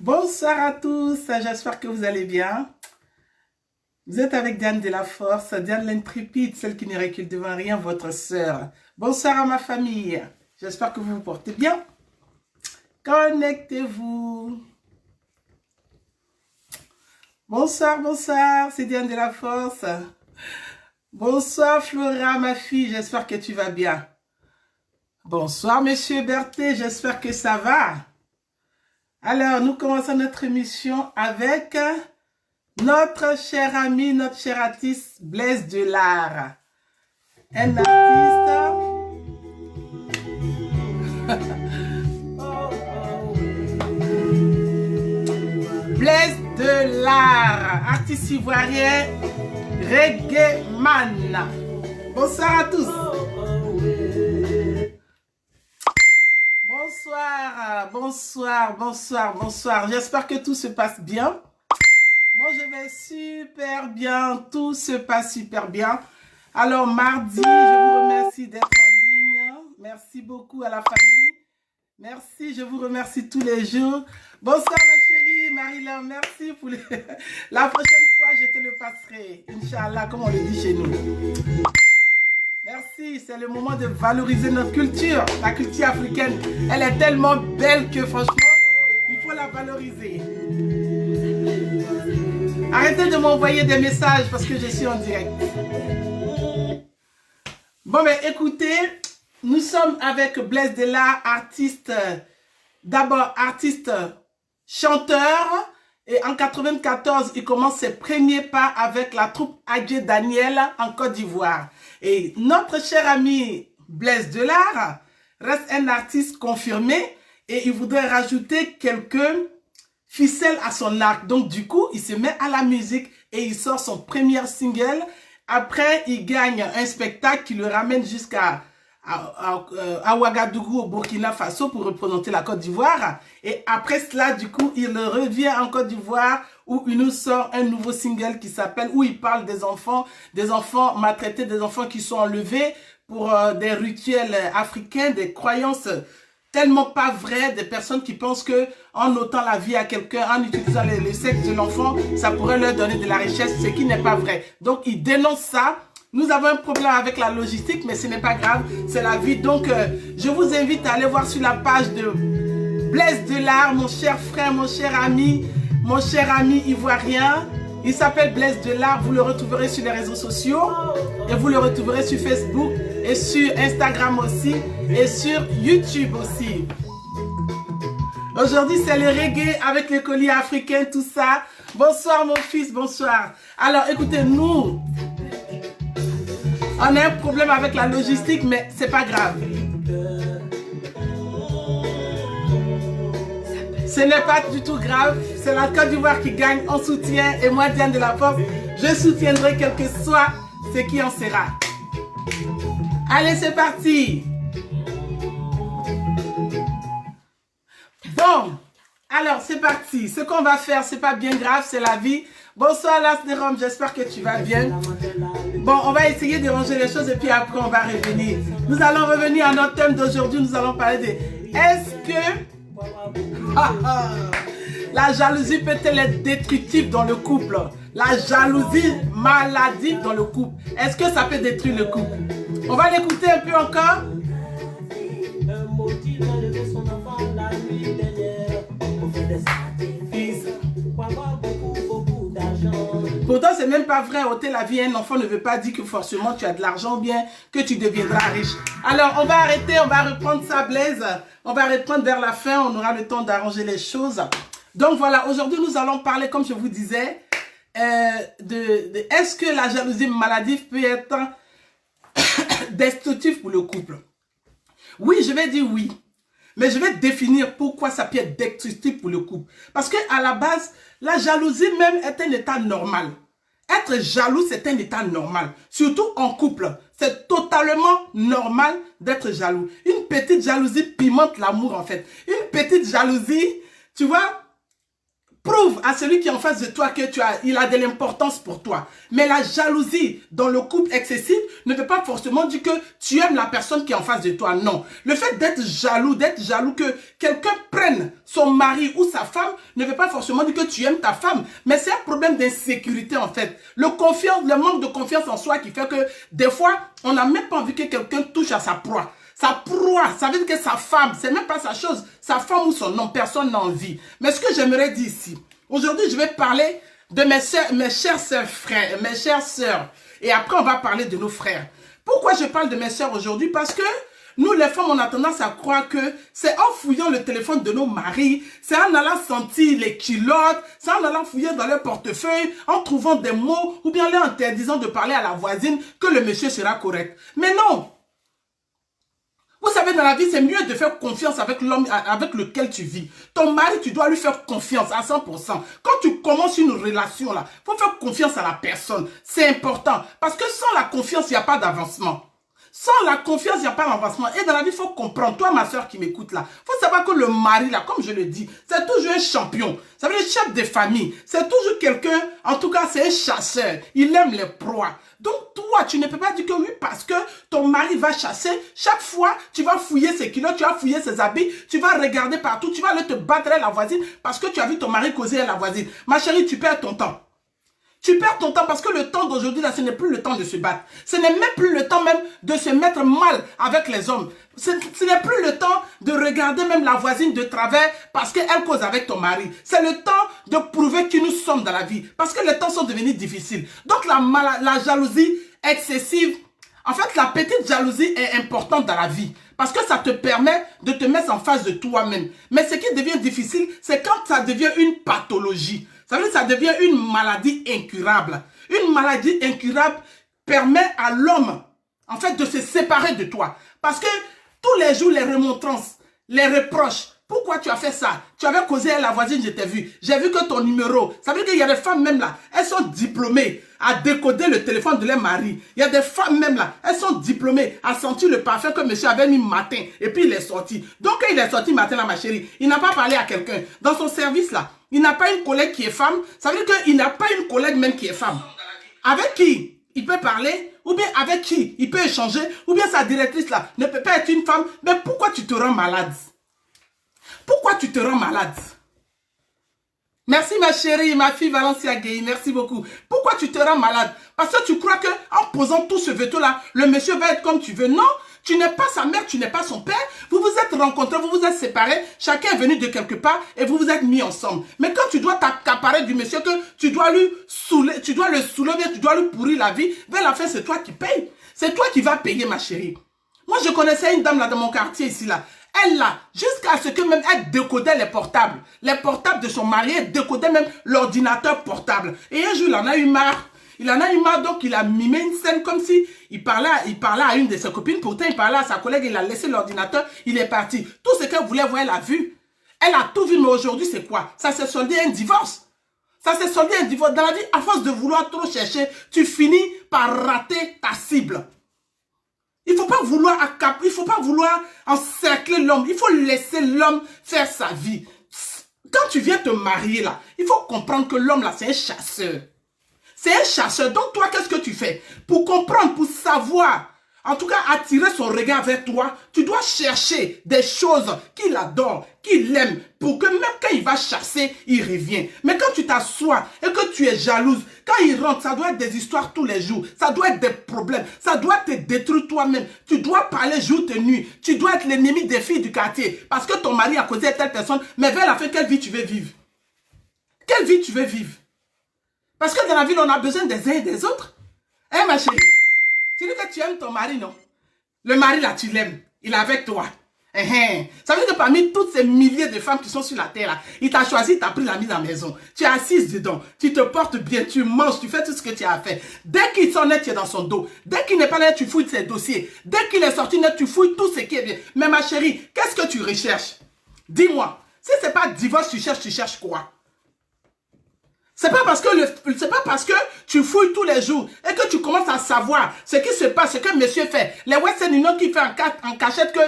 Bonsoir à tous, j'espère que vous allez bien. Vous êtes avec Diane de la Force, Diane l'intrépide, celle qui ne recule devant rien, votre sœur. Bonsoir à ma famille, j'espère que vous vous portez bien. Connectez-vous. Bonsoir, bonsoir, c'est Diane de la Force. Bonsoir Flora, ma fille, j'espère que tu vas bien. Bonsoir Monsieur Berthet, j'espère que ça va. Alors, nous commençons notre émission avec notre cher ami, notre cher artiste Blaise Delard. Un artiste... Blaise Delard, artiste ivoirien, reggae man. Bonsoir à tous. Bonsoir, bonsoir, bonsoir, bonsoir. J'espère que tout se passe bien. Moi, je vais super bien. Tout se passe super bien. Alors, mardi, je vous remercie d'être en ligne. Merci beaucoup à la famille. Merci, je vous remercie tous les jours. Bonsoir, ma chérie Marie-Laure. Merci pour les... La prochaine fois, je te le passerai. Inch'Allah, comme on le dit chez nous. Merci, c'est le moment de valoriser notre culture. La culture africaine, elle est tellement belle que franchement, il faut la valoriser. Arrêtez de m'envoyer des messages parce que je suis en direct. Bon, mais écoutez, nous sommes avec Blaise Delard, artiste, d'abord artiste chanteur. Et en 1994, il commence ses premiers pas avec la troupe Adjé Daniel en Côte d'Ivoire. Et notre cher ami Blaise Delard reste un artiste confirmé et il voudrait rajouter quelques ficelles à son arc. Donc du coup, il se met à la musique et il sort son premier single. Après, il gagne un spectacle qui le ramène jusqu'à Ouagadougou au Burkina Faso pour représenter la Côte d'Ivoire. Et après cela, du coup, il revient en Côte d'Ivoire où il nous sort un nouveau single qui s'appelle, où il parle des enfants maltraités, des enfants qui sont enlevés pour des rituels africains, des croyances tellement pas vraies, des personnes qui pensent que en ôtant la vie à quelqu'un, en utilisant le sexe de l'enfant, ça pourrait leur donner de la richesse, ce qui n'est pas vrai. Donc, il dénonce ça. Nous avons un problème avec la logistique, mais ce n'est pas grave, c'est la vie. Donc, je vous invite à aller voir sur la page de Blaise Delard, mon cher frère, mon cher ami ivoirien. Il s'appelle Blaise Delard, vous le retrouverez sur les réseaux sociaux et vous le retrouverez sur Facebook et sur Instagram aussi et sur YouTube aussi. Aujourd'hui, c'est le reggae avec les colliers africains, tout ça. Bonsoir mon fils, bonsoir. Alors, écoutez, nous... On a un problème avec la logistique, mais c'est pas grave. Ce n'est pas du tout grave. C'est la Côte d'Ivoire qui gagne. On soutient. Et moi, Diane de la Force, je soutiendrai quel que soit ce qui en sera. Allez, c'est parti. Bon, alors c'est parti. Ce qu'on va faire, c'est pas bien grave, c'est la vie. Bonsoir Las de Rome, j'espère que tu vas bien. Bon, on va essayer de ranger les choses et puis après on va revenir. Nous allons revenir à notre thème d'aujourd'hui. Nous allons parler de est-ce que la jalousie peut-elle être destructive dans le couple? La jalousie maladive dans le couple. Est-ce que ça peut détruire le couple? On va l'écouter un peu encore. Pourtant, c'est même pas vrai. Ôter la vie à un enfant ne veut pas dire que forcément tu as de l'argent ou bien que tu deviendras riche. Alors, on va arrêter, on va reprendre ça, Blaise. On va reprendre vers la fin, on aura le temps d'arranger les choses. Donc voilà, aujourd'hui, nous allons parler, comme je vous disais, est-ce que la jalousie maladive peut être destructive pour le couple? Oui, je vais dire oui. Mais je vais définir pourquoi ça peut être destructif pour le couple. Parce qu'à la base, la jalousie même est un état normal. Être jaloux, c'est un état normal. Surtout en couple. C'est totalement normal d'être jaloux. Une petite jalousie pimente l'amour en fait. Une petite jalousie, tu vois, Prouve à celui qui est en face de toi que il a de l'importance pour toi. Mais la jalousie dans le couple excessif ne veut pas forcément dire que tu aimes la personne qui est en face de toi. Non. Le fait d'être jaloux que quelqu'un prenne son mari ou sa femme ne veut pas forcément dire que tu aimes ta femme. Mais c'est un problème d'insécurité en fait. Le manque de confiance en soi qui fait que des fois, on n'a même pas envie que quelqu'un touche à sa proie. Sa proie, ça veut dire que sa femme, c'est même pas sa chose, sa femme ou son nom, personne n'a envie. Mais ce que j'aimerais dire ici, aujourd'hui, je vais parler de mes chères frères, mes chères sœurs. Et après, on va parler de nos frères. Pourquoi je parle de mes sœurs aujourd'hui? Parce que nous, les femmes, on a tendance à croire que c'est en fouillant le téléphone de nos maris, c'est en allant sentir les culottes, c'est en allant fouiller dans leur portefeuille, en trouvant des mots, ou bien leur interdisant de parler à la voisine que le monsieur sera correct. Mais non! Vous savez, dans la vie, c'est mieux de faire confiance avec l'homme avec lequel tu vis. Ton mari, tu dois lui faire confiance à 100%. Quand tu commences une relation, là, il faut faire confiance à la personne. C'est important. Parce que sans la confiance, il n'y a pas d'avancement. Sans la confiance, il n'y a pas d'avancement. Et dans la vie, il faut comprendre. Toi, ma soeur qui m'écoute là, il faut savoir que le mari, là, comme je le dis, c'est toujours un champion. Ça veut dire chef de famille. C'est toujours quelqu'un, en tout cas, c'est un chasseur. Il aime les proies. Donc, toi, tu ne peux pas dire que oui, parce que ton mari va chasser. Chaque fois, tu vas fouiller ses kilos, tu vas fouiller ses habits, tu vas regarder partout, tu vas aller te battre à la voisine parce que tu as vu ton mari causer à la voisine. Ma chérie, tu perds ton temps. Tu perds ton temps parce que le temps d'aujourd'hui, là, ce n'est plus le temps de se battre. Ce n'est même plus le temps même de se mettre mal avec les hommes. Ce n'est plus le temps de regarder même la voisine de travers parce qu'elle cause avec ton mari. C'est le temps de prouver qui nous sommes dans la vie. Parce que les temps sont devenus difficiles. Donc la jalousie excessive, en fait la petite jalousie est importante dans la vie. Parce que ça te permet de te mettre en face de toi-même. Mais ce qui devient difficile, c'est quand ça devient une pathologie. Ça veut dire que ça devient une maladie incurable. Une maladie incurable permet à l'homme, en fait, de se séparer de toi. Parce que tous les jours, les remontrances, les reproches, pourquoi tu as fait ça? Tu avais causé à la voisine, je t'ai vu. J'ai vu que ton numéro, ça veut dire qu'il y a des femmes même là, elles sont diplômées à décoder le téléphone de leur mari. Il y a des femmes même là, elles sont diplômées à sentir le parfum que monsieur avait mis matin et puis il est sorti. Donc quand il est sorti matin là, ma chérie, il n'a pas parlé à quelqu'un. Dans son service là, il n'a pas une collègue qui est femme. Ça veut dire qu'il n'a pas une collègue même qui est femme. Avec qui il peut parler, ou bien avec qui il peut échanger, ou bien sa directrice là ne peut pas être une femme. Mais pourquoi tu te rends malade? Pourquoi tu te rends malade? Merci ma chérie, ma fille Valencia Gay, merci beaucoup. Pourquoi tu te rends malade? Parce que tu crois que en posant tout ce veto là, le monsieur va être comme tu veux. Non, tu n'es pas sa mère, tu n'es pas son père. Vous vous êtes rencontrés, vous vous êtes séparés. Chacun est venu de quelque part et vous vous êtes mis ensemble. Mais quand tu dois t'accaparer du monsieur que tu dois lui saouler, tu dois le soulever, tu dois lui pourrir la vie, vers la fin c'est toi qui payes. C'est toi qui vas payer ma chérie. Moi je connaissais une dame là dans mon quartier ici là. Elle là, jusqu'à ce que même elle décodait les portables de son mari, elle décodait même l'ordinateur portable. Et un jour, il en a eu marre. Il en a eu marre, donc il a mimé une scène comme si il parlait à une de ses copines. Pourtant, il parlait à sa collègue, il a laissé l'ordinateur, il est parti. Tout ce qu'elle voulait voir, elle a vu. Elle a tout vu, mais aujourd'hui, c'est quoi? Ça s'est soldé un divorce. Ça s'est soldé un divorce. Dans la vie, à force de vouloir trop chercher, tu finis par rater ta cible. Il ne faut pas vouloir encercler l'homme. Il faut laisser l'homme faire sa vie. Quand tu viens te marier là, il faut comprendre que l'homme là, c'est un chasseur. C'est un chasseur. Donc toi, qu'est-ce que tu fais? Pour comprendre, pour savoir, en tout cas attirer son regard vers toi, tu dois chercher des choses qu'il adore, qu'il aime, pour que même quand il va chasser, il revient. Mais quand tu t'assois et que tu es jalouse, quand il rentre, ça doit être des histoires tous les jours. Ça doit être des problèmes. Ça doit te détruire toi-même. Tu dois parler jour et nuit. Tu dois être l'ennemi des filles du quartier. Parce que ton mari a causé à telle personne. Mais vers la fin, quelle vie tu veux vivre? Quelle vie tu veux vivre? Parce que dans la ville, on a besoin des uns et des autres. Hein, ma chérie? Tu dis que tu aimes ton mari, non? Le mari, là, tu l'aimes. Il est avec toi. Ça veut dire que parmi toutes ces milliers de femmes qui sont sur la terre, là, il t'a choisi, il t'a pris la mise à la maison. Tu es assise dedans. Tu te portes bien, tu manges, tu fais tout ce que tu as à faire. Dès qu'il s'en est, tu es dans son dos. Dès qu'il n'est pas là, tu fouilles ses dossiers. Dès qu'il est sorti net, tu fouilles tout ce qui est bien. Mais ma chérie, qu'est-ce que tu recherches? Dis-moi. Si ce n'est pas divorce, tu cherches quoi? C'est pas parce que tu fouilles tous les jours et que tu commences à savoir ce qui se passe, ce que monsieur fait. Les Western Union qui fait en cachette que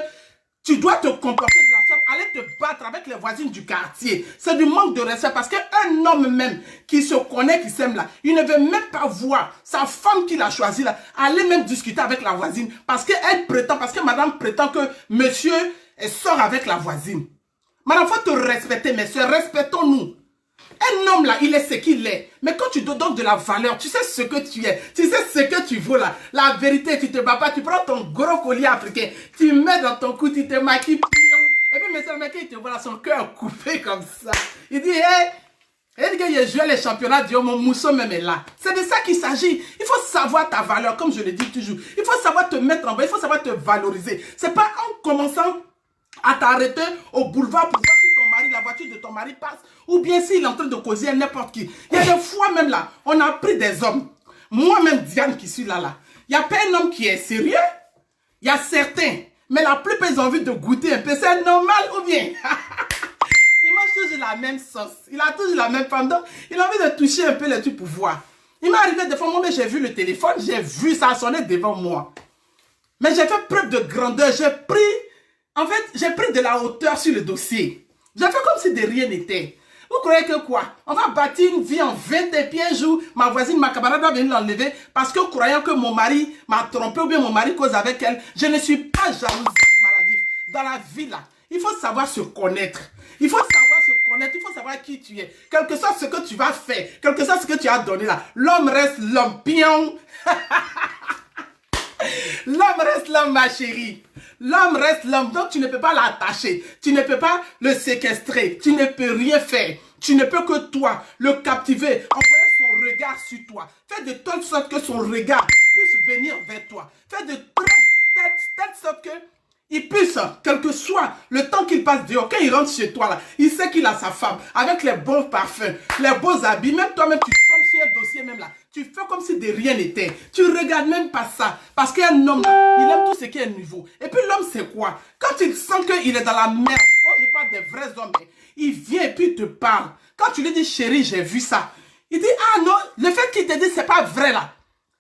tu dois te comporter de la sorte aller te battre avec les voisines du quartier. C'est du manque de respect parce qu'un homme même qui se connaît, qui s'aime là, il ne veut même pas voir sa femme qu'il a choisie là, aller même discuter avec la voisine parce qu'elle prétend, parce que madame prétend que monsieur sort avec la voisine. Madame, il faut te respecter, messieurs, respectons-nous. Un homme là, il est ce qu'il est. Mais quand tu te donnes de la valeur, tu sais ce que tu es. Tu sais ce que tu vaux là. La vérité, tu te bats pas. Tu prends ton gros collier africain. Tu mets dans ton cou, tu te maquilles. Et puis, monsieur le mec, il te voit là, son cœur coupé comme ça. Il dit, hé, il dit qu'il a joué les championnats du mon mousseau même est là. C'est de ça qu'il s'agit. Il faut savoir ta valeur, comme je le dis toujours. Il faut savoir te mettre en bas. Il faut savoir te valoriser. C'est pas en commençant à t'arrêter au boulevard pour voir si ton mari, la voiture de ton mari passe, ou bien s'il est en train de causer à n'importe qui. Il y a des fois même là, on a pris des hommes. Moi-même, Diane qui suis là, il n'y a pas un homme qui est sérieux. Il y a certains, mais la plupart ils ont envie de goûter un peu. C'est normal ou bien il mange toujours la même sauce. Il a toujours la même femme. Donc, il a envie de toucher un peu le truc pour voir. Il m'est arrivé des fois, moi, j'ai vu le téléphone, j'ai vu ça sonner devant moi. Mais j'ai fait preuve de grandeur. En fait, j'ai pris de la hauteur sur le dossier. J'ai fait comme si de rien n'était. Vous croyez que quoi? On va bâtir une vie en 20 et puis un jour, ma voisine, ma camarade va venir l'enlever parce que croyant que mon mari m'a trompé ou bien mon mari cause avec elle. Je ne suis pas jalouse maladive. Dans la vie là, il faut savoir se connaître. Il faut savoir se connaître, il faut savoir qui tu es. Quel que soit ce que tu vas faire, quel que soit ce que tu as donné là, l'homme reste l'homme. Pion. L'homme reste l'homme, ma chérie. L'homme reste l'homme, donc tu ne peux pas l'attacher. Tu ne peux pas le séquestrer. Tu ne peux rien faire. Tu ne peux que toi le captiver, envoyer son regard sur toi. Fais de telle sorte que son regard puisse venir vers toi. Fais de telle sorte que il puisse, quel que soit le temps qu'il passe dehors, quand il rentre chez toi, là, il sait qu'il a sa femme, avec les bons parfums, les beaux habits, même toi-même, tu tombes sur un dossier même là, tu fais comme si de rien n'était. Tu ne regardes même pas ça, parce qu'un homme là, il aime tout ce qui est nouveau. Et puis l'homme, c'est quoi? Quand il sent qu'il est dans la merde, moi je parle des vrais hommes, il vient et puis il te parle. Quand tu lui dis, chérie, j'ai vu ça, il dit, ah non, le fait qu'il te dit, c'est pas vrai là.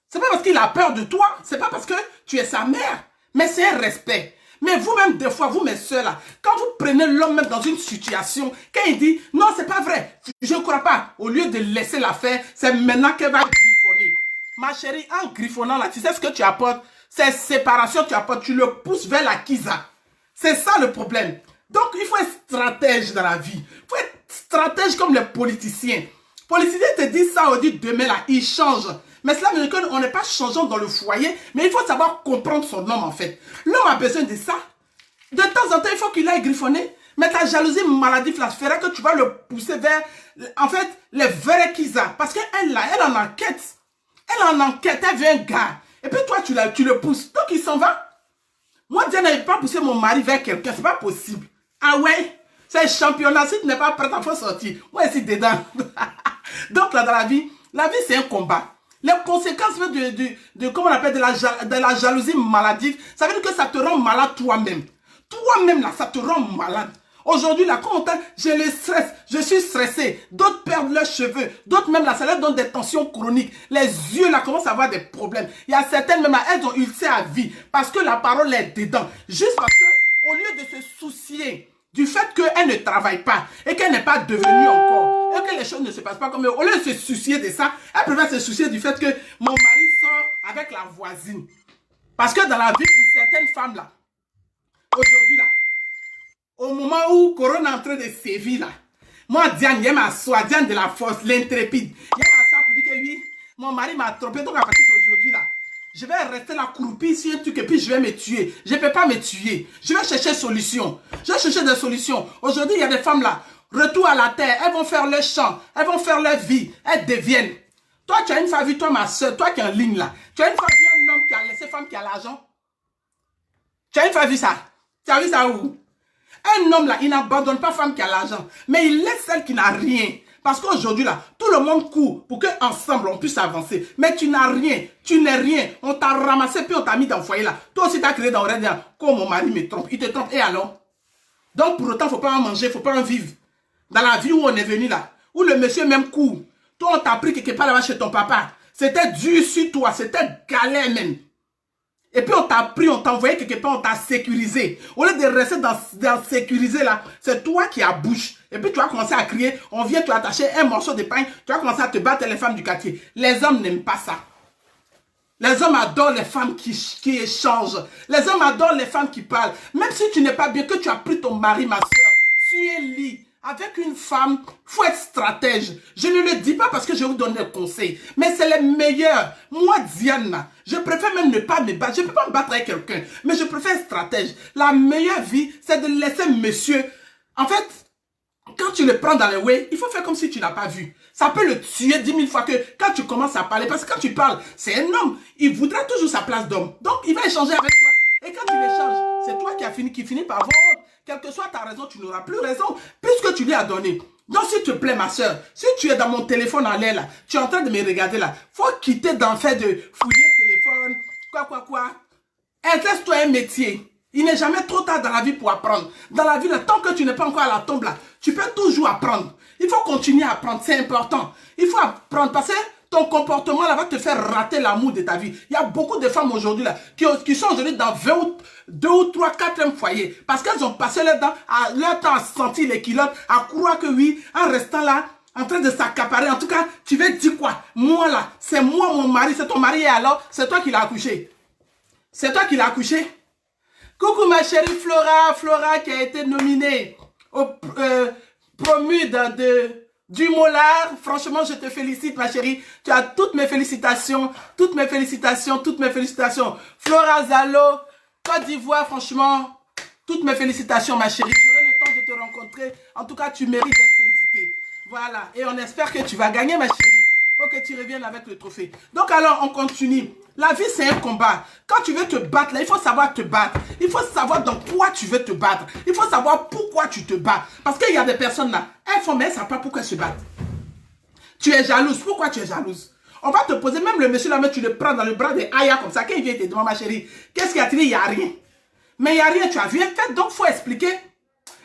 C'est pas parce qu'il a peur de toi, c'est pas parce que tu es sa mère, mais c'est un respect. Mais vous-même, des fois, vous, mes soeurs, là, quand vous prenez l'homme même dans une situation, quand il dit, non, c'est pas vrai, je ne crois pas, au lieu de laisser l'affaire, c'est maintenant qu'elle va griffonner. Ma chérie, en griffonnant là, tu sais ce que tu apportes? C'est séparation que tu apportes, tu le pousses vers la kisa. C'est ça le problème. Donc, il faut être stratège dans la vie. Il faut être stratège comme les politiciens. Les politiciens te disent ça, on dit demain là, ils changent. Mais cela veut dire qu'on n'est pas changeant dans le foyer, mais il faut savoir comprendre son homme en fait. L'homme a besoin de ça. De temps en temps, il faut qu'il aille griffonner. Mais ta jalousie maladive là fera que tu vas le pousser vers, en fait, les vrais qu'ils a. Parce qu'elle là, elle en enquête. Elle en enquête, elle veut un gars. Et puis toi, tu le pousses. Donc il s'en va. Moi, Diane n'avait pas poussé mon mari vers quelqu'un, c'est pas possible. Ah ouais? C'est un championnat, si tu n'es pas prêt, il faut sortir. Moi, ici dedans. Donc là, dans la vie c'est un combat. Les conséquences comment on appelle, de la jalousie maladive, ça veut dire que ça te rend malade toi-même. Toi-même, là, ça te rend malade. Aujourd'hui, là, quand on t'a, j'ai le stress, je suis stressé. D'autres perdent leurs cheveux. D'autres même, là, ça leur donne des tensions chroniques. Les yeux, là, commencent à avoir des problèmes. Il y a certaines, même, là, elles ont ulcé à vie. Parce que la parole est dedans. Juste parce que, au lieu de se soucier du fait qu'elle ne travaille pas et qu'elle n'est pas devenue encore, et que les choses ne se passent pas comme eux, au lieu de se soucier de ça, elle préfère se soucier du fait que mon mari sort avec la voisine. Parce que dans la vie, pour certaines femmes là, aujourd'hui là, au moment où Corona est en train de sévir là, moi Diane, je m'assois, Diane de la force, l'intrépide, je m'assois pour dire que oui, mon mari m'a trompé, donc à partir d'aujourd'hui là, je vais rester là croupie sur un truc et puis je vais me tuer. Je ne peux pas me tuer. Je vais chercher solution. Je vais chercher des solutions. Aujourd'hui, il y a des femmes là, retour à la terre, elles vont faire leur champ, elles vont faire leur vie, elles deviennent. Toi, tu as une fois vu, toi ma soeur, toi qui es en ligne là, tu as une fois vu un homme qui a laissé femme qui a l'argent? Tu as une fois vu ça? Tu as vu ça où? Un homme là, il n'abandonne pas femme qui a l'argent, mais il laisse celle qui n'a rien. Parce qu'aujourd'hui là, tout le monde court pour qu'ensemble on puisse avancer. Mais tu n'as rien, tu n'es rien. On t'a ramassé puis on t'a mis dans le foyer là. Toi aussi tu as créé dans le rêve, comme mon mari me trompe, il te trompe et alors? Donc pour autant, il ne faut pas en manger, il ne faut pas en vivre. Dans la vie où on est venu là, où le monsieur même court, toi on t'a pris quelque part là-bas chez ton papa. C'était dur sur toi, c'était galère même. Et puis on t'a pris, on t'a envoyé quelque part, on t'a sécurisé. Au lieu de rester dans sécurisé là, c'est toi qui as bouche. Et puis tu vas commencer à crier, on vient te attacher un morceau de pain, tu vas commencer à te battre les femmes du quartier. Les hommes n'aiment pas ça. Les hommes adorent les femmes qui échangent. Les hommes adorent les femmes qui parlent. Même si tu n'es pas bien, que tu as pris ton mari, ma soeur, tu es lit. Avec une femme, il faut être stratège. Je ne le dis pas parce que je vous donne des conseils, mais c'est les meilleurs. Moi, Diane, je préfère même ne pas me battre. Je ne peux pas me battre avec quelqu'un, mais je préfère être stratège. La meilleure vie, c'est de laisser monsieur. En fait, quand tu le prends dans les way, il faut faire comme si tu n'as pas vu. Ça peut le tuer 10 000 fois que quand tu commences à parler, parce que quand tu parles, c'est un homme. Il voudra toujours sa place d'homme. Donc, il va échanger avec toi. Et quand tu l'échanges, c'est toi qui finit par avoir honte. Quelle que soit ta raison, tu n'auras plus raison, puisque tu lui as donné. Donc, s'il te plaît, ma soeur, si tu es dans mon téléphone en l'air, là, tu es en train de me regarder, là, faut quitter d'en faire de fouiller le téléphone, quoi. Intéresse-toi un métier. Il n'est jamais trop tard dans la vie pour apprendre. Dans la vie, là, tant que tu n'es pas encore à la tombe, là, tu peux toujours apprendre. Il faut continuer à apprendre, c'est important. Il faut apprendre parce que ton comportement là va te faire rater l'amour de ta vie. Il y a beaucoup de femmes aujourd'hui là qui sont aujourd'hui dans 2 ou 3, 4e foyer parce qu'elles ont passé leur temps à sentir les culottes, à croire que oui, en restant là, en train de s'accaparer. En tout cas, tu veux dire quoi? Moi là, c'est moi mon mari, c'est ton mari et alors, c'est toi qui l'as accouché. C'est toi qui l'as accouché. Coucou ma chérie Flora qui a été nominée au promu du Mollard. Franchement, je te félicite, ma chérie. Tu as toutes mes félicitations. Flora Zalo, Côte d'Ivoire, franchement, toutes mes félicitations, ma chérie. J'aurai le temps de te rencontrer. En tout cas, tu mérites d'être félicitée. Voilà. Et on espère que tu vas gagner, ma chérie. Faut que tu reviennes avec le trophée. Donc alors, on continue. La vie, c'est un combat. Quand tu veux te battre, là, il faut savoir te battre. Il faut savoir dans quoi tu veux te battre. Il faut savoir pourquoi tu te bats. Parce qu'il y a des personnes là, elles font, mais elles ne savent pas pourquoi elles se battent. Tu es jalouse. Pourquoi tu es jalouse? On va te poser, même le monsieur là, mais tu le prends dans le bras des Aya comme ça. Quand il vient te demander, ma chérie, qu'est-ce qui a tiré? Il n'y a rien. Mais il n'y a rien, tu as rien fait, donc il faut expliquer.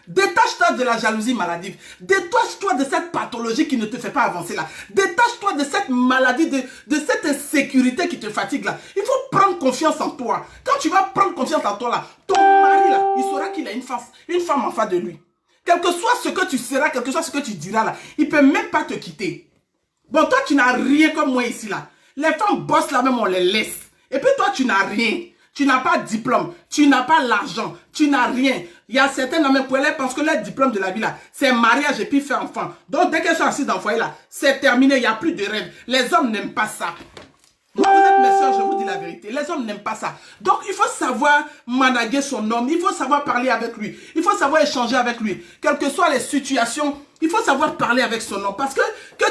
Détache-toi de la jalousie maladive. Détache-toi de cette pathologie qui ne te fait pas avancer là. Détache-toi de cette maladie, de cette insécurité qui te fatigue là. Il faut prendre confiance en toi. Quand tu vas prendre confiance en toi là, ton mari là, il saura qu'il a une femme en face de lui. Quel que soit ce que tu seras, quel que soit ce que tu diras là, il ne peut même pas te quitter. Bon, toi tu n'as rien comme moi ici là. Les femmes bossent là même, on les laisse. Et puis toi tu n'as rien. Tu n'as pas de diplôme, tu n'as pas l'argent, tu n'as rien. Il y a certains hommes pour elles parce que leur diplôme de la vie là, c'est mariage et puis faire enfant. Donc dès qu'elles sont assises dans le foyer là, c'est terminé, il n'y a plus de rêve. Les hommes n'aiment pas ça. Donc vous êtes mes soeurs, je vous dis la vérité. Les hommes n'aiment pas ça. Donc il faut savoir manager son homme, il faut savoir parler avec lui, il faut savoir échanger avec lui. Quelles que soient les situations, il faut savoir parler avec son homme. Parce que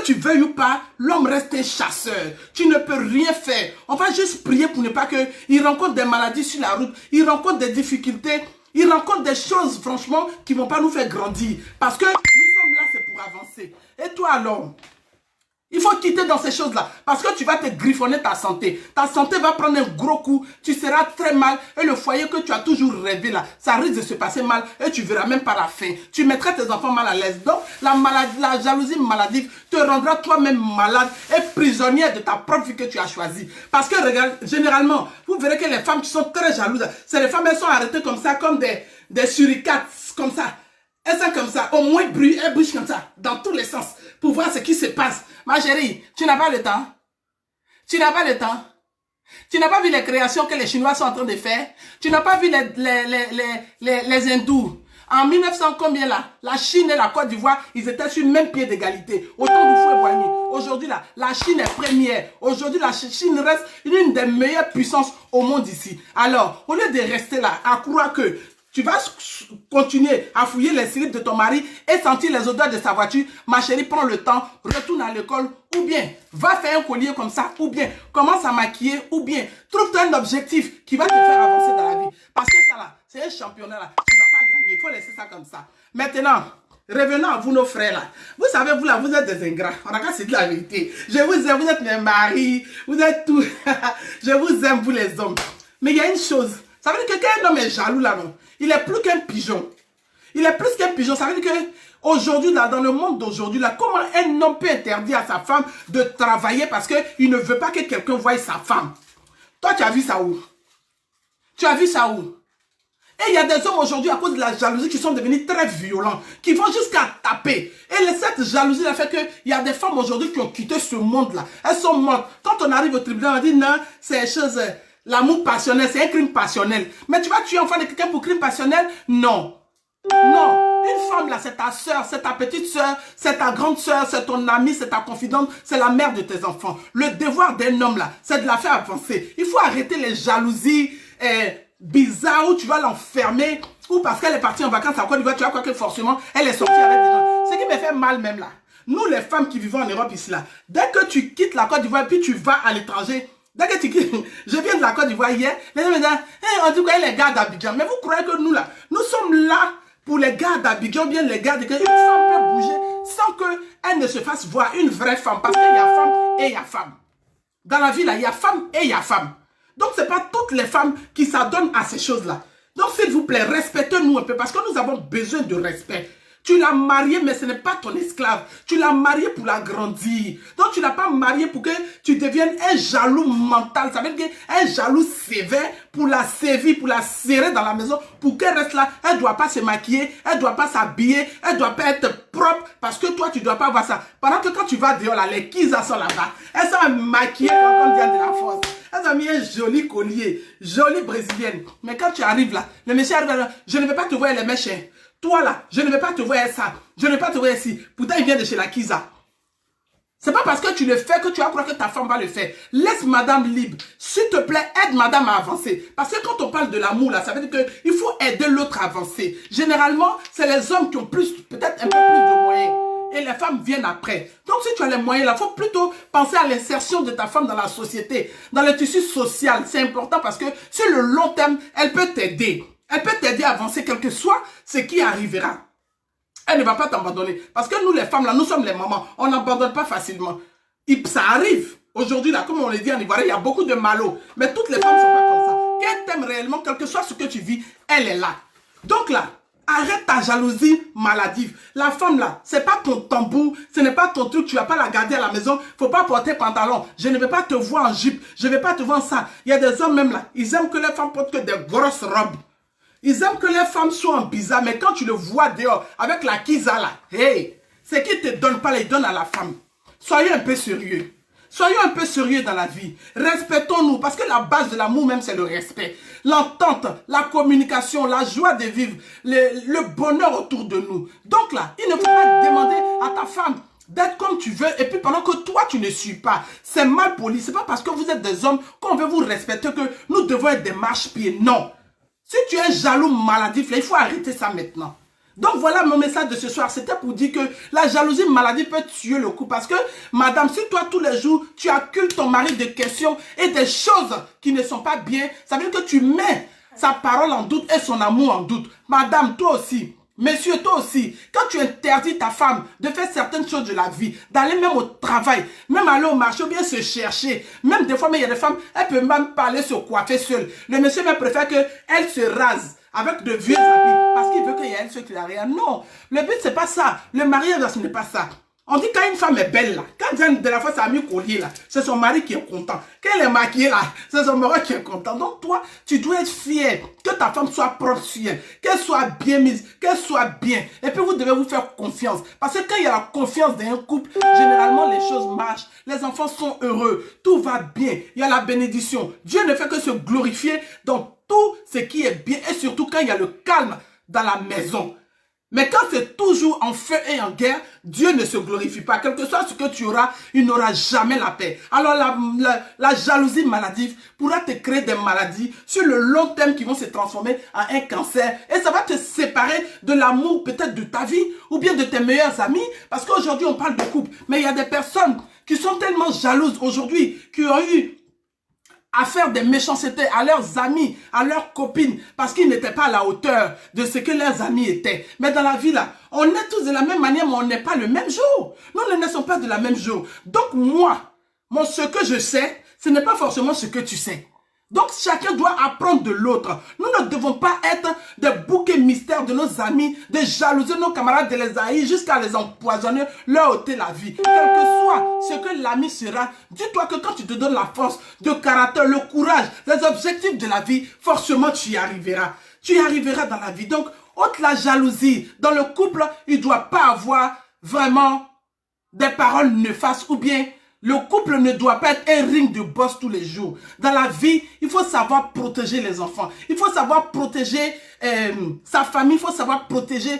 tu veuilles ou pas, l'homme reste un chasseur. Tu ne peux rien faire. On va juste prier pour ne pas qu'il rencontre des maladies sur la route. Il rencontre des difficultés. Il rencontre des choses, franchement, qui ne vont pas nous faire grandir. Parce que nous sommes là, c'est pour avancer. Et toi alors? Il faut quitter dans ces choses-là. Parce que tu vas te griffonner ta santé. Ta santé va prendre un gros coup. Tu seras très mal. Et le foyer que tu as toujours rêvé là, ça risque de se passer mal. Et tu verras même pas la fin. Tu mettras tes enfants mal à l'aise. Donc, la jalousie maladive te rendra toi-même malade et prisonnière de ta propre vie que tu as choisie. Parce que, regarde, généralement, vous verrez que les femmes qui sont très jalouses, c'est les femmes, elles sont arrêtées comme ça, comme des suricates, comme ça. Elles sont comme ça, au moins bruit, elles bougent comme ça, dans tous les sens, pour voir ce qui se passe. Ma chérie, tu n'as pas le temps. Tu n'as pas le temps. Tu n'as pas vu les créations que les Chinois sont en train de faire. Tu n'as pas vu les hindous. En 1900 combien là, la Chine et la Côte d'Ivoire, ils étaient sur le même pied d'égalité. Autant du fouet Boigny. Aujourd'hui là, la Chine est première. Aujourd'hui, la Chine reste l'une des meilleures puissances au monde ici. Alors, au lieu de rester là, à croire que tu vas continuer à fouiller les slips de ton mari et sentir les odeurs de sa voiture. Ma chérie, prends le temps, retourne à l'école ou bien va faire un collier comme ça ou bien commence à maquiller ou bien trouve-toi un objectif qui va te faire avancer dans la vie. Parce que ça là, c'est un championnat là. Tu ne vas pas gagner, il faut laisser ça comme ça. Maintenant, revenons à vous nos frères là. Vous savez, vous là, vous êtes des ingrats. On a qu'à se dire la vérité. Je vous aime, vous êtes mes maris, vous êtes tout. Je vous aime, vous les hommes. Mais il y a une chose. Ça veut dire que quand un homme est jaloux là, non, il est plus qu'un pigeon. Il est plus qu'un pigeon. Ça veut dire que aujourd'hui, là, dans le monde d'aujourd'hui, là, comment un homme peut interdire à sa femme de travailler parce qu'il ne veut pas que quelqu'un voie sa femme? Toi, tu as vu ça où? Tu as vu ça où? Et il y a des hommes aujourd'hui, à cause de la jalousie, qui sont devenus très violents, qui vont jusqu'à taper. Et cette jalousie a fait qu'il y a des femmes aujourd'hui qui ont quitté ce monde-là. Elles sont mortes. Quand on arrive au tribunal, on dit non, c'est chose, l'amour passionnel, c'est un crime passionnel. Mais tu vas tuer un enfant de quelqu'un pour crime passionnel? Non. Non. Une femme là, c'est ta soeur, c'est ta petite soeur, c'est ta grande soeur, c'est ton amie, c'est ta confidente, c'est la mère de tes enfants. Le devoir d'un homme là, c'est de la faire avancer. Il faut arrêter les jalousies bizarres où tu vas l'enfermer ou parce qu'elle est partie en vacances à Côte d'Ivoire, tu vas croire que forcément elle est sortie avec des gens. Ce qui me fait mal même là, nous les femmes qui vivons en Europe ici là, dès que tu quittes la Côte d'Ivoire puis tu vas à l'étranger, dès que tu quittes, je viens de la Côte d'Ivoire hier, les gens me disent, hey, on dit quoi les gars d'Abidjan, mais vous croyez que nous là, nous sommes là pour les gars d'Abidjan, bien les gars de une femme peut bouger sans qu'elle ne se fasse voir, une vraie femme, parce qu'il y a femme et il y a femme. Dans la vie là, il y a femme et il y a femme. Donc ce n'est pas toutes les femmes qui s'adonnent à ces choses-là. Donc s'il vous plaît, respectez-nous un peu parce que nous avons besoin de respect. Tu l'as marié, mais ce n'est pas ton esclave. Tu l'as marié pour l'agrandir. Donc tu ne l'as pas marié pour que tu deviennes un jaloux mental. Ça veut dire un jaloux sévère pour la sévir, pour la serrer dans la maison, pour qu'elle reste là. Elle ne doit pas se maquiller, elle ne doit pas s'habiller, elle ne doit pas être propre parce que toi, tu ne dois pas avoir ça. Pendant que quand tu vas dehors, là, les Kizas sont là-bas. Elles sont maquillées comme vient de la force. Elles ont mis un joli collier, jolie brésilienne. Mais quand tu arrives là, le monsieur arrive là, je ne veux pas te voir les méchants. Toi là, je ne vais pas te voir ça. Je ne vais pas te voir ici. Pourtant, il vient de chez la Kiza. C'est pas parce que tu le fais que tu vas croire que ta femme va le faire. Laisse madame libre. S'il te plaît, aide madame à avancer. Parce que quand on parle de l'amour là, ça veut dire qu'il faut aider l'autre à avancer. Généralement, c'est les hommes qui ont peut-être un peu plus de moyens. Et les femmes viennent après. Donc si tu as les moyens là, il faut plutôt penser à l'insertion de ta femme dans la société, dans le tissu social. C'est important parce que sur le long terme, elle peut t'aider. Elle peut t'aider à avancer quel que soit ce qui arrivera. Elle ne va pas t'abandonner. Parce que nous les femmes, là, nous sommes les mamans. On n'abandonne pas facilement. Ça arrive. Aujourd'hui, là, comme on le dit en Ivoire, il y a beaucoup de malheurs. Mais toutes les femmes ne sont pas comme ça. Qu'elle t'aime réellement, quel que soit ce que tu vis, elle est là. Donc là, arrête ta jalousie maladive. La femme là, c'est pas ton tambour, ce n'est pas ton truc, tu vas pas la garder à la maison, faut pas porter pantalon. Je ne vais pas te voir en jupe, je ne vais pas te voir ça. Il y a des hommes même là, ils aiment que les femmes portent que des grosses robes. Ils aiment que les femmes soient en bizarre, mais quand tu le vois dehors, avec la Kiza là, hey, ce qui ne te donne pas, les donne à la femme. Soyez un peu sérieux. Soyons un peu sérieux dans la vie. Respectons-nous, parce que la base de l'amour même, c'est le respect. L'entente, la communication, la joie de vivre, le bonheur autour de nous. Donc là, il ne faut pas demander à ta femme d'être comme tu veux, et puis pendant que toi, tu ne suis pas. C'est mal poli. C'est pas parce que vous êtes des hommes qu'on veut vous respecter que nous devons être des marche-pieds. Non. Si tu es jaloux maladif, là, il faut arrêter ça maintenant. Donc voilà mon message de ce soir. C'était pour dire que la jalousie maladie peut tuer le couple. Parce que madame, si toi tous les jours, tu accules ton mari de questions et des choses qui ne sont pas bien, ça veut dire que tu mets sa parole en doute et son amour en doute. Madame, toi aussi. Monsieur, toi aussi, quand tu interdis ta femme de faire certaines choses de la vie, d'aller même au travail, même aller au marché ou bien se chercher, même des fois, mais il y a des femmes, elles peuvent même pas aller se coiffer seule. Le monsieur même préfère qu'elle se rase avec de vieux habits parce qu'il veut qu'il y ait elle ce qu'il a rien. Non, le but c'est pas ça. Le mariage, ce n'est pas ça. On dit quand une femme est belle là, quand de la fois ça a mis collier là, c'est son mari qui est content. Quand elle est maquillée là, c'est son mari qui est content. Donc toi, tu dois être fier que ta femme soit propre sur elle, qu'elle soit bien mise, qu'elle soit bien. Et puis vous devez vous faire confiance. Parce que quand il y a la confiance dans un couple, généralement les choses marchent. Les enfants sont heureux, tout va bien. Il y a la bénédiction. Dieu ne fait que se glorifier dans tout ce qui est bien et surtout quand il y a le calme dans la maison. Mais quand c'est toujours en feu et en guerre, Dieu ne se glorifie pas. Quel que soit ce que tu auras, il n'aura jamais la paix. Alors la jalousie maladive pourra te créer des maladies sur le long terme qui vont se transformer en un cancer. Et ça va te séparer de l'amour peut-être de ta vie ou bien de tes meilleurs amis. Parce qu'aujourd'hui on parle de couple. Mais il y a des personnes qui sont tellement jalouses aujourd'hui, qui ont eu à faire des méchancetés à leurs amis, à leurs copines, parce qu'ils n'étaient pas à la hauteur de ce que leurs amis étaient. Mais dans la vie là, on est tous de la même manière, mais on n'est pas le même jour. Nous ne naissons pas de la même jour. Donc ce que je sais, ce n'est pas forcément ce que tu sais. Donc chacun doit apprendre de l'autre. Nous ne devons pas être des boucs mystères de nos amis, de jalouser nos camarades, de les haïr jusqu'à les empoisonner, leur ôter la vie. Quel que soit ce que l'ami sera, dis-toi que quand tu te donnes la force de caractère, le courage, les objectifs de la vie, forcément tu y arriveras. Tu y arriveras dans la vie. Donc, ôte la jalousie. Dans le couple, il ne doit pas avoir vraiment des paroles néfastes ou bien le couple ne doit pas être un ring de boss tous les jours. Dans la vie, il faut savoir protéger les enfants. Il faut savoir protéger sa famille. Il faut savoir protéger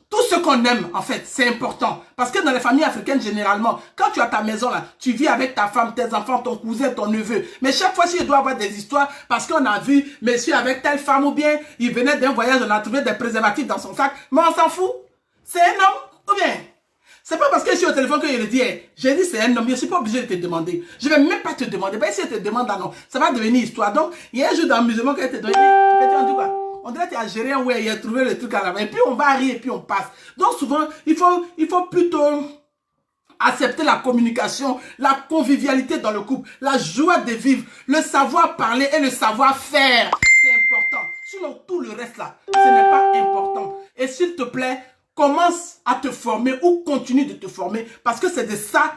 tout ce qu'on aime, en fait. C'est important. Parce que dans les familles africaines, généralement, quand tu as ta maison là, tu vis avec ta femme, tes enfants, ton cousin, ton neveu. Mais chaque fois, il doit avoir des histoires parce qu'on a vu monsieur avec telle femme ou bien il venait d'un voyage, on a trouvé des préservatifs dans son sac. Mais on s'en fout. C'est un homme ou bien... C'est pas parce que je suis au téléphone que je le dis, j'ai dit c'est un homme, je ne suis pas obligé de te demander. Je ne vais même pas te demander. Ben, si je te demande, non, ça va devenir histoire. Donc, il y a un jour d'amusement qu'elle te donne. On dit quoi? On dirait que tu as géré un ouais, il a trouvé le truc à la main. Et puis on va rire et puis on passe. Donc souvent, il faut plutôt accepter la communication, la convivialité dans le couple, la joie de vivre, le savoir parler et le savoir faire. C'est important. Sinon, tout le reste là, ce n'est pas important. Et s'il te plaît, commence à te former ou continue de te former parce que c'est de ça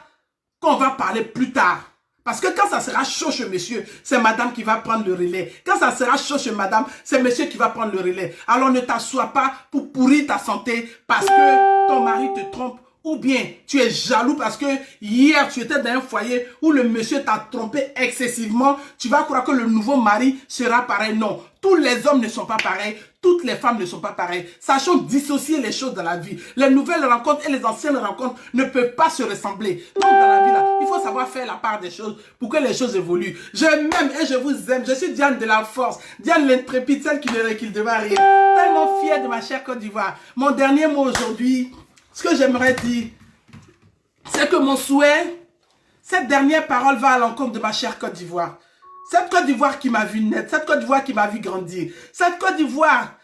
qu'on va parler plus tard. Parce que quand ça sera chaud chez monsieur, c'est madame qui va prendre le relais. Quand ça sera chaud chez madame, c'est monsieur qui va prendre le relais. Alors ne t'assois pas pour pourrir ta santé parce que ton mari te trompe. Ou bien tu es jaloux parce que hier tu étais dans un foyer où le monsieur t'a trompé excessivement. Tu vas croire que le nouveau mari sera pareil. Non, tous les hommes ne sont pas pareils. Toutes les femmes ne sont pas pareilles. Sachons dissocier les choses dans la vie. Les nouvelles rencontres et les anciennes rencontres ne peuvent pas se ressembler. Donc dans la vie là, il faut savoir faire la part des choses pour que les choses évoluent. Je m'aime et je vous aime. Je suis Diane de la force. Diane l'intrépide, celle qui ne recule devant rien. Tellement fière de ma chère Côte d'Ivoire. Mon dernier mot aujourd'hui, ce que j'aimerais dire, c'est que mon souhait, cette dernière parole va à l'encontre de ma chère Côte d'Ivoire. Cette Côte d'Ivoire qui m'a vu naître, cette Côte d'Ivoire qui m'a vu grandir, cette Côte d'Ivoire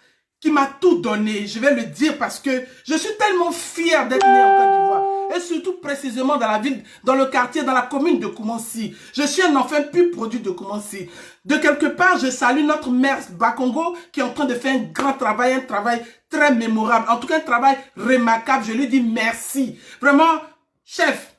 qui m'a tout donné, je vais le dire parce que je suis tellement fier d'être né en Côte d'Ivoire. Et surtout précisément dans la ville, dans le quartier, dans la commune de Koumansi. Je suis un enfant pur produit de Koumansi. De quelque part, je salue notre maire Bakongo qui est en train de faire un grand travail, un travail très mémorable. En tout cas, un travail remarquable. Je lui dis merci. Vraiment, chef.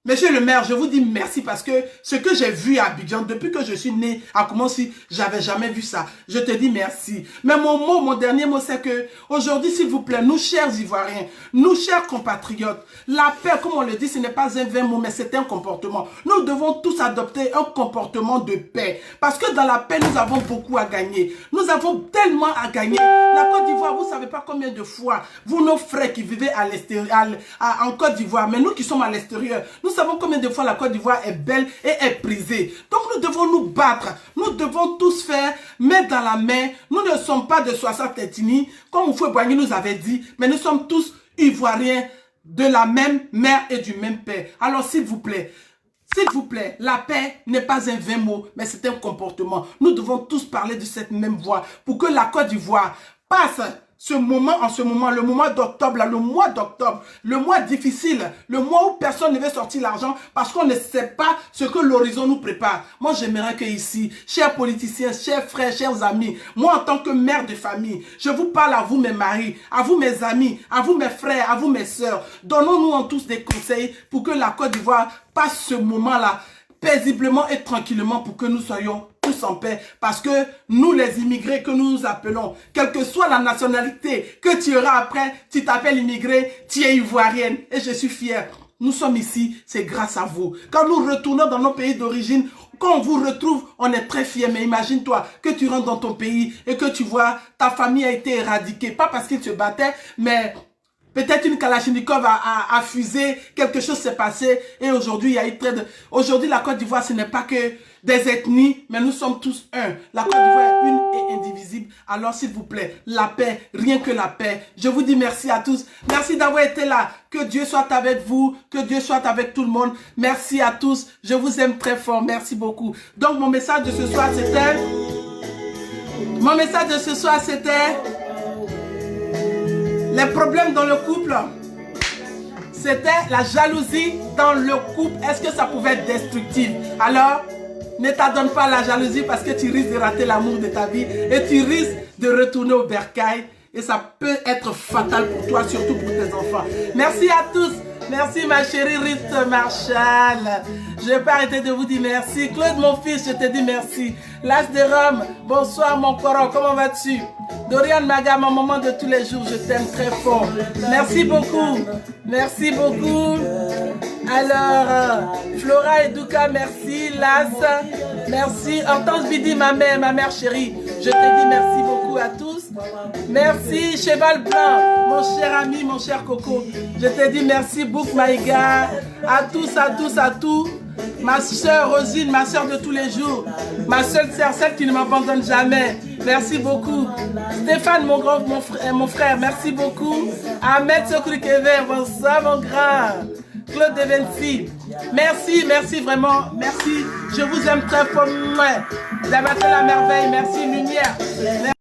Monsieur le maire, je vous dis merci parce que ce que j'ai vu à Abidjan, depuis que je suis né à Koumansi, j'avais jamais vu ça. Je te dis merci. Mais mon dernier mot, c'est que aujourd'hui, s'il vous plaît, nous chers Ivoiriens, nous chers compatriotes, la paix, comme on le dit, ce n'est pas un vain mot, mais c'est un comportement. Nous devons tous adopter un comportement de paix. Parce que dans la paix, nous avons beaucoup à gagner. Nous avons tellement à gagner. La Côte d'Ivoire, vous ne savez pas combien de fois, vous, nos frères qui vivez à l'extérieur, en Côte d'Ivoire, mais nous qui sommes à l'extérieur, nous savons combien de fois la Côte d'Ivoire est belle et est prisée. Donc nous devons nous battre. Nous devons tous faire main dans la main. Nous ne sommes pas de 60 ethnies, comme Oufoué Boigny nous avait dit, mais nous sommes tous Ivoiriens de la même mère et du même père. Alors s'il vous plaît, la paix n'est pas un vain mot, mais c'est un comportement. Nous devons tous parler de cette même voix pour que la Côte d'Ivoire passe ce moment, le mois d'octobre, le mois difficile, le mois où personne ne veut sortir l'argent parce qu'on ne sait pas ce que l'horizon nous prépare. Moi, j'aimerais que ici, chers politiciens, chers frères, chers amis, moi en tant que mère de famille, je vous parle à vous mes maris, à vous mes amis, à vous mes frères, à vous mes sœurs. Donnons-nous en tous des conseils pour que la Côte d'Ivoire passe ce moment-là paisiblement et tranquillement pour que nous soyons tous en paix. Parce que nous, les immigrés que nous nous appelons, quelle que soit la nationalité que tu auras après, tu t'appelles immigré, tu es ivoirienne. Et je suis fier. Nous sommes ici, c'est grâce à vous. Quand nous retournons dans nos pays d'origine, quand on vous retrouve, on est très fiers. Mais imagine-toi que tu rentres dans ton pays et que tu vois ta famille a été éradiquée. Pas parce qu'ils se battaient, mais peut-être une Kalachnikov a fusé, quelque chose s'est passé et aujourd'hui il y a eu Aujourd'hui la Côte d'Ivoire ce n'est pas que des ethnies, mais nous sommes tous un. La Côte d'Ivoire est une et indivisible. Alors s'il vous plaît, la paix, rien que la paix. Je vous dis merci à tous. Merci d'avoir été là. Que Dieu soit avec vous, que Dieu soit avec tout le monde. Merci à tous. Je vous aime très fort. Merci beaucoup. Donc mon message de ce soir c'était... Les problèmes dans le couple, c'était la jalousie dans le couple. Est-ce que ça pouvait être destructif? Alors, ne t'adonne pas à la jalousie parce que tu risques de rater l'amour de ta vie et tu risques de retourner au bercail et ça peut être fatal pour toi, surtout pour tes enfants. Merci à tous. Merci ma chérie Ruth Marshall. Je ne vais pas arrêter de vous dire merci. Claude, mon fils, je te dis merci. L'As de Rome, bonsoir mon coron, comment vas-tu? Dorian Maga, ma maman de tous les jours, je t'aime très fort. Merci beaucoup. Merci beaucoup. Alors, Flora Educa, merci. Las, merci. Hortense Bidi, ma mère chérie. Je te dis merci beaucoup à tous. Merci Cheval Blanc, mon cher ami, mon cher Coco. Je te dis merci Bouk Maïga. À tous, à tous, à tous. Ma soeur Rosine, ma soeur de tous les jours. Ma seule sœur, celle qui ne m'abandonne jamais. Merci beaucoup. Stéphane, mon frère, merci beaucoup. Ahmed Sokri Kever, bonsoir mon grand. Claude de Vinci, merci, merci vraiment, merci. Je vous aime très fort. Vous avez fait la merveille, merci Lumière. Merci.